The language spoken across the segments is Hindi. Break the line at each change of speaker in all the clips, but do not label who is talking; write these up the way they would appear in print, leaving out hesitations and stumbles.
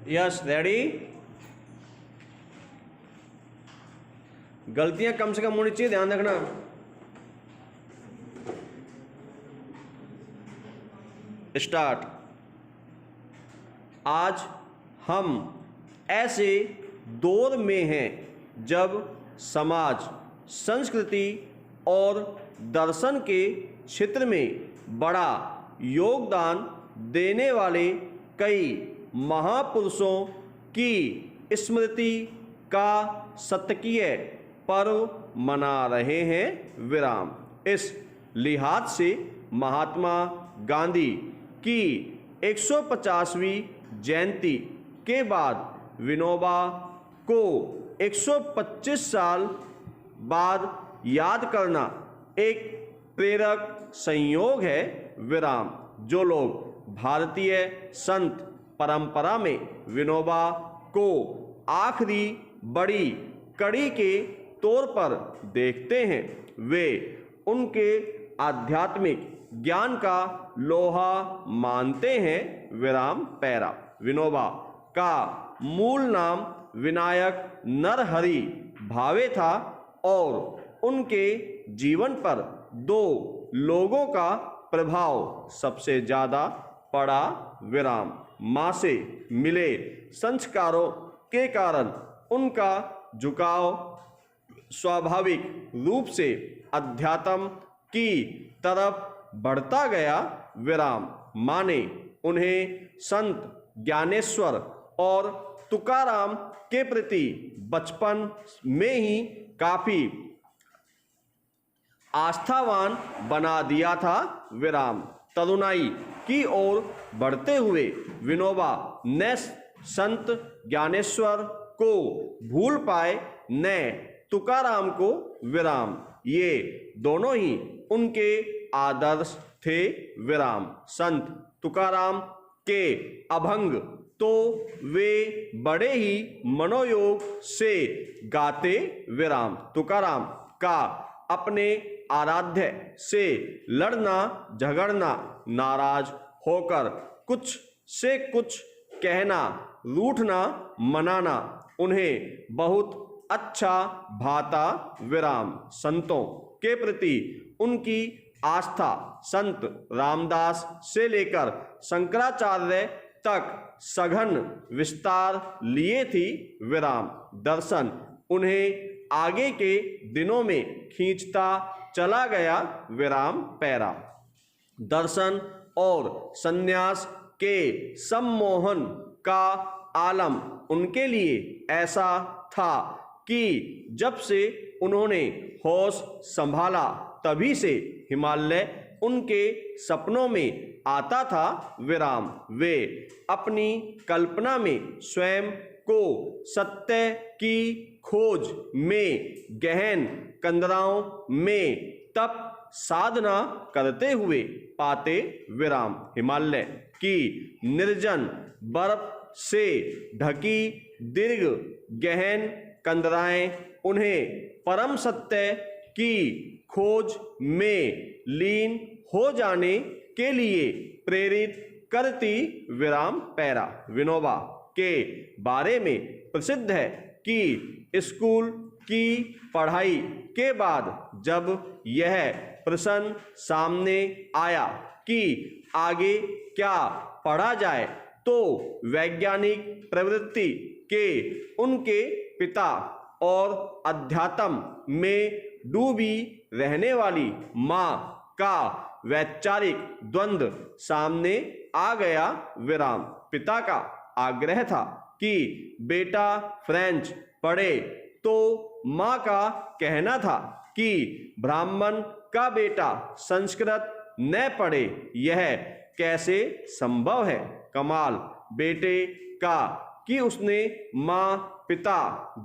Yes, ready. गलतियां कम से कम होनी चाहिए, ध्यान रखना। स्टार्ट। आज हम ऐसे दौर में हैं जब समाज, संस्कृति और दर्शन के क्षेत्र में बड़ा योगदान देने वाले कई महापुरुषों की स्मृति का शतकीय पर्व मना रहे हैं। विराम। इस लिहाज से महात्मा गांधी की 150वीं जयंती के बाद विनोबा को 125 साल बाद याद करना एक प्रेरक संयोग है। विराम। जो लोग भारतीय संत परंपरा में विनोबा को आखिरी बड़ी कड़ी के तौर पर देखते हैं, वे उनके आध्यात्मिक ज्ञान का लोहा मानते हैं। विराम पैरा। विनोबा का मूल नाम विनायक नरहरि भावे था और उनके जीवन पर दो लोगों का प्रभाव सबसे ज्यादा पड़ा। विराम। मां से मिले संस्कारों के कारण उनका झुकाव स्वाभाविक रूप से अध्यात्म की तरफ बढ़ता गया। विराम। मां ने उन्हें संत ज्ञानेश्वर और तुकाराम के प्रति बचपन में ही काफी आस्थावान बना दिया था। विराम। तरुणाई की ओर बढ़ते हुए विनोबा न संत ज्ञानेश्वर को भूल पाए न तुकाराम को। विराम। ये दोनों ही उनके आदर्श थे। विराम। संत तुकाराम के अभंग तो वे बड़े ही मनोयोग से गाते। विराम। तुकाराम का अपने आराध्य से लड़ना झगड़ना, नाराज होकर कुछ से कुछ कहना, रूठना मनाना उन्हें बहुत अच्छा भाता। विराम। संतों के प्रति उनकी आस्था संत रामदास से लेकर शंकराचार्य तक सघन विस्तार लिए थी। विराम। दर्शन उन्हें आगे के दिनों में खींचता चला गया। विराम पैरा। दर्शन और सन्यास के सम्मोहन का आलम उनके लिए ऐसा था कि जब से उन्होंने होश संभाला तभी से हिमालय उनके सपनों में आता था। विराम। वे अपनी कल्पना में स्वयं को सत्य की खोज में गहन कंदराओं में तप साधना करते हुए पाते। विराम। हिमालय की निर्जन बर्फ से ढकी दीर्घ गहन कंदराएं उन्हें परम सत्य की खोज में लीन हो जाने के लिए प्रेरित करती। विराम पैरा। विनोबा के बारे में प्रसिद्ध है कि स्कूल की पढ़ाई के बाद जब यह प्रश्न सामने आया कि आगे क्या पढ़ा जाए, तो वैज्ञानिक प्रवृत्ति के उनके पिता और अध्यात्म में डूबी रहने वाली मां का वैचारिक द्वंद्व सामने आ गया। विराम। पिता का आग्रह था कि बेटा फ्रेंच पढ़े, तो मां का कहना था कि ब्राह्मण का बेटा संस्कृत न पढ़े, यह कैसे संभव है। कमाल बेटे का कि उसने मां पिता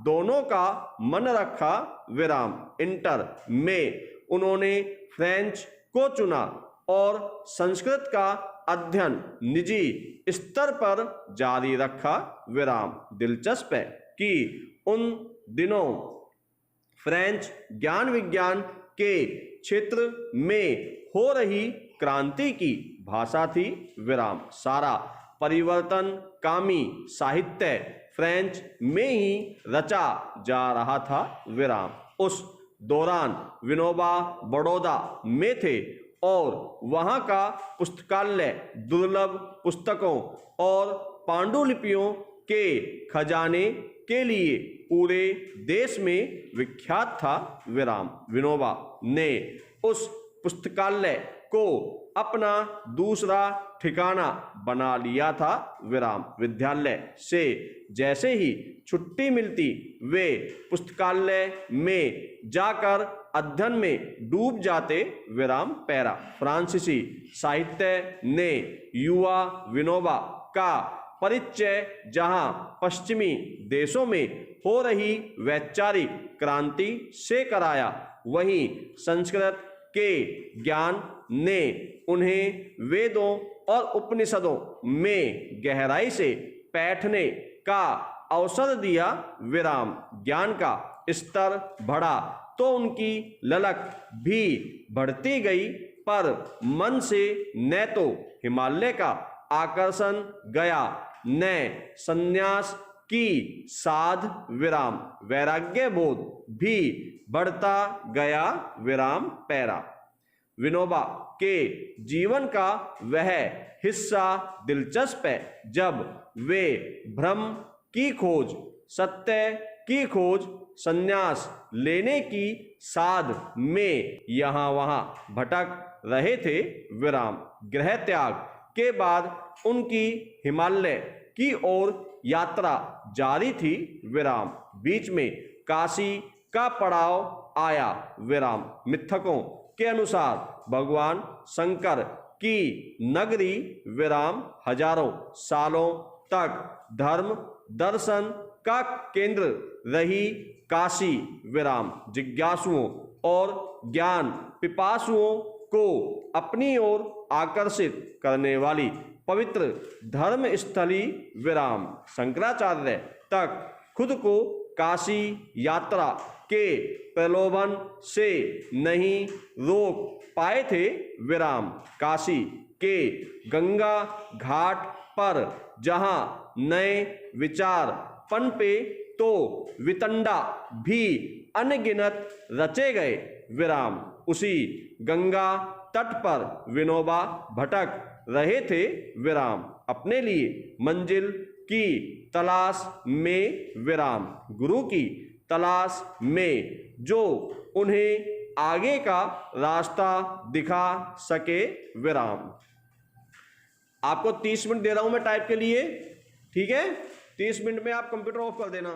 दोनों का मन रखा। विराम। इंटर में उन्होंने फ्रेंच को चुना और संस्कृत का अध्ययन निजी स्तर पर जारी रखा। विराम। दिलचस्प है कि उन दिनों फ्रेंच ज्ञान विज्ञान के क्षेत्र में हो रही क्रांति की भाषा थी। विराम। सारा परिवर्तनकामी साहित्य फ्रेंच में ही रचा जा रहा था, विराम। उस दौरान विनोबा बड़ौदा में थे और वहां का पुस्तकालय दुर्लभ पुस्तकों और पांडुलिपियों के खजाने के लिए पूरे देश में विख्यात था, विराम। विनोबा ने उस पुस्तकालय को अपना दूसरा ठिकाना बना लिया था, विराम। विद्यालय से जैसे ही छुट्टी मिलती वे पुस्तकालय में जाकर अध्ययन में डूब जाते, विराम पैरा। फ्रांसीसी साहित्य ने युवा विनोबा का परिचय जहां पश्चिमी देशों में हो रही वैचारिक क्रांति से कराया, वहीं संस्कृत के ज्ञान ने उन्हें वेदों और उपनिषदों में गहराई से बैठने का अवसर दिया, विराम। ज्ञान का स्तर बढ़ा तो उनकी ललक भी बढ़ती गई, पर मन से न तो हिमालय का आकर्षण गया न संन्यास की साध, विराम। वैराग्य बोध भी बढ़ता गया, विराम पैरा। विनोबा के जीवन का वह हिस्सा दिलचस्प है जब वे भ्रम की खोज, सत्य की खोज, संन्यास लेने की साध में यहाँ वहाँ भटक रहे थे, विराम। गृह त्याग के बाद उनकी हिमालय की ओर यात्रा जारी थी, विराम। बीच में काशी का पड़ाव आया, विराम। मिथकों के अनुसार भगवान शंकर की नगरी, विराम, हजारों सालों तक धर्म दर्शन का केंद्र रही काशी, विराम। जिज्ञासुओं और ज्ञान पिपासुओं को अपनी ओर आकर्षित करने वाली पवित्र धर्म स्थली, विराम। शंकराचार्य तक खुद को काशी यात्रा के प्रलोभन से नहीं रोक पाए थे, विराम। काशी के गंगा घाट पर जहां नए विचार पनपे तो वितंडा भी अनगिनत रचे गए, विराम। उसी गंगा तट पर विनोबा भटक रहे थे, विराम। अपने लिए मंजिल की तलाश में, विराम। गुरु की तलाश में जो उन्हें आगे का रास्ता दिखा सके, विराम। आपको 30 मिनट दे रहा हूं मैं टाइप के लिए, ठीक है? 30 मिनट में आप कंप्यूटर ऑफ कर देना।